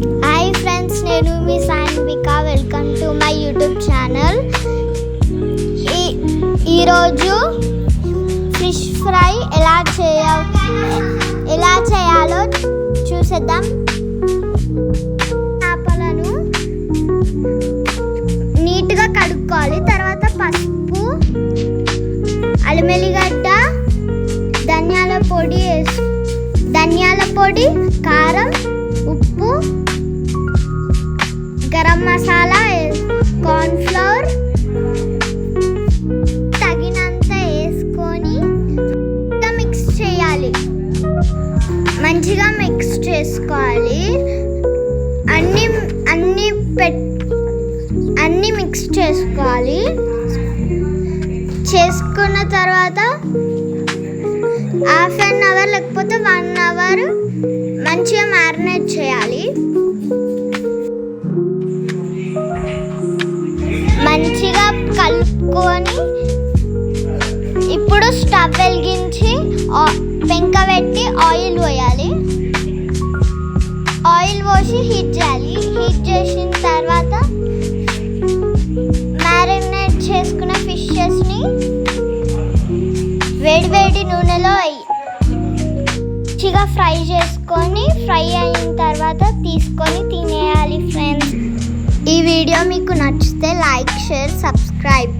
Hi friends, నేను మీ Sanvika. Welcome to my YouTube channel. ఈరోజు ఫిష్ ఫ్రై ఎలా చేయాలో చూసేద్దాం. చేపలను నీట్గా కడుక్కోవాలి. తర్వాత పసుపు, అల్లం ఎల్లిగడ్డ, ధనియాల పొడి, కారం, ఉప్పు, గరం మసాలా, కార్న్ ఫ్లోర్ తగినంత వేసుకొని మిక్స్ చేయాలి. మంచిగా మిక్స్ చేసుకోవాలి. అన్నీ మిక్స్ చేసుకోవాలి. చేసుకున్న తర్వాత హాఫ్ అన్ అవర్ లేకపోతే 1 అవర్ మంచిగా మ్యారినేట్ చేయాలి. మంచిగా కలుపుకొని ఇప్పుడు స్టవ్ వెలిగించి పెంక పెట్టి ఆయిల్ పోయాలి. ఆయిల్ పోసి హీట్ చేయాలి. హీట్ చేసిన తర్వాత మ్యారినేట్ చేసుకున్న ఫిషెస్ని వేడి నూనెలో మంచిగా ఫ్రై చేసుకొని, ఫ్రై అయిన తర్వాత తీసుకొని తినేయాలి ఫ్రెండ్స్. ఈ వీడియో మీకు నచ్చితే లైక్, షేర్, సబ్స్క్రైబ్.